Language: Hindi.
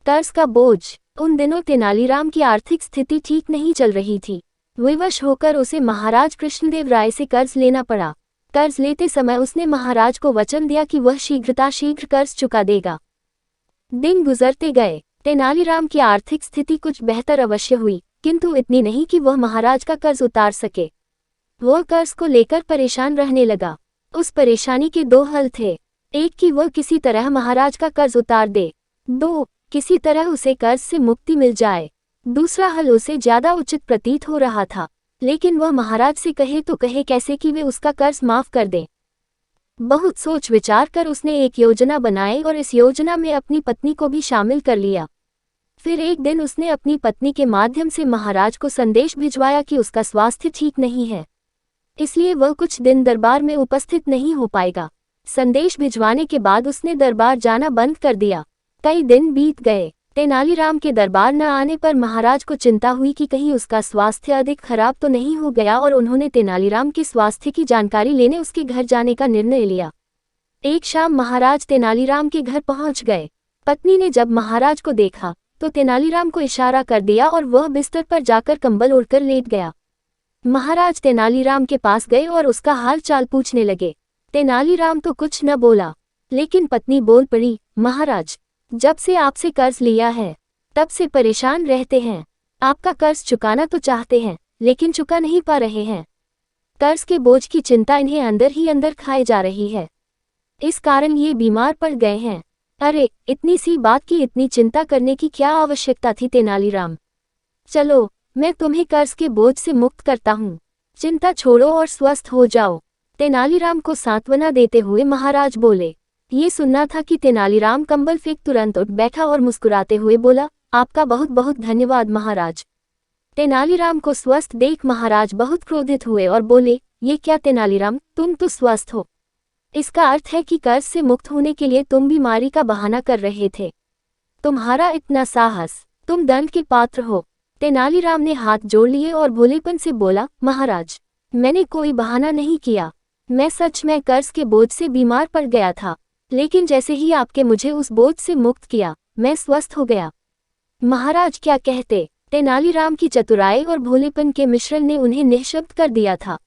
कर्ज का बोझ। उन दिनों तेनालीराम की आर्थिक स्थिति ठीक नहीं चल रही थी। विवश होकर उसे महाराज कृष्णदेव राय से कर्ज लेना पड़ा। कर्ज लेते समय उसने महाराज को वचन दिया कि वह शीघ्र कर्ज चुका देगा। दिन गुजरते गए। तेनालीराम की आर्थिक स्थिति कुछ बेहतर अवश्य हुई, किंतु इतनी नहीं कि वह महाराज का कर्ज उतार सके। वह कर्ज को लेकर परेशान रहने लगा। उस परेशानी के दो हल थे। एक कि वह किसी तरह महाराज का कर्ज उतार दे, दो किसी तरह उसे कर्ज से मुक्ति मिल जाए। दूसरा हल उसे ज्यादा उचित प्रतीत हो रहा था, लेकिन वह महाराज से कहे तो कहे कैसे कि वे उसका कर्ज माफ कर दें। बहुत सोच विचार कर उसने एक योजना बनाई और इस योजना में अपनी पत्नी को भी शामिल कर लिया। फिर एक दिन उसने अपनी पत्नी के माध्यम से महाराज को संदेश भिजवाया कि उसका स्वास्थ्य ठीक नहीं है, इसलिए वह कुछ दिन दरबार में उपस्थित नहीं हो पाएगा। संदेश भिजवाने के बाद उसने दरबार जाना बंद कर दिया। कई दिन बीत गए। तेनालीराम के दरबार न आने पर महाराज को चिंता हुई कि कहीं उसका स्वास्थ्य अधिक खराब तो नहीं हो गया, और उन्होंने तेनालीराम के स्वास्थ्य की जानकारी लेने उसके घर जाने का निर्णय लिया। एक शाम महाराज तेनालीराम के घर पहुंच गए। पत्नी ने जब महाराज को देखा तो तेनालीराम को इशारा कर दिया और वह बिस्तर पर जाकर कंबल ओढ़कर लेट गया। महाराज तेनालीराम के पास गए और उसका हाल चाल पूछने लगे। तेनालीराम तो कुछ न बोला, लेकिन पत्नी बोल पड़ी, महाराज, जब से आपसे कर्ज लिया है तब से परेशान रहते हैं। आपका कर्ज चुकाना तो चाहते हैं, लेकिन चुका नहीं पा रहे हैं। कर्ज के बोझ की चिंता इन्हें अंदर ही अंदर खाए जा रही है। इस कारण ये बीमार पड़ गए हैं। अरे, इतनी सी बात की इतनी चिंता करने की क्या आवश्यकता थी तेनालीराम? चलो, मैं तुम्हें कर्ज के बोझ से मुक्त करता हूँ। चिंता छोड़ो और स्वस्थ हो जाओ। तेनालीराम को सांत्वना देते हुए महाराज बोले। ये सुनना था कि तेनालीराम कंबल फेंक तुरंत उठ बैठा और मुस्कुराते हुए बोला, आपका बहुत बहुत धन्यवाद महाराज। तेनालीराम को स्वस्थ देख महाराज बहुत क्रोधित हुए और बोले, ये क्या तेनालीराम, तुम तो स्वस्थ हो। इसका अर्थ है कि कर्ज से मुक्त होने के लिए तुम बीमारी का बहाना कर रहे थे। तुम्हारा इतना साहस, तुम दंड के पात्र हो। तेनालीराम ने हाथ जोड़ लिए और भोलेपन से बोला, महाराज, मैंने कोई बहाना नहीं किया। मैं सच में कर्ज के बोझ से बीमार पड़ गया था, लेकिन जैसे ही आपके मुझे उस बोझ से मुक्त किया, मैं स्वस्थ हो गया। महाराज क्या कहते? तेनालीराम की चतुराई और भोलेपन के मिश्रण ने उन्हें निःशब्द कर दिया था।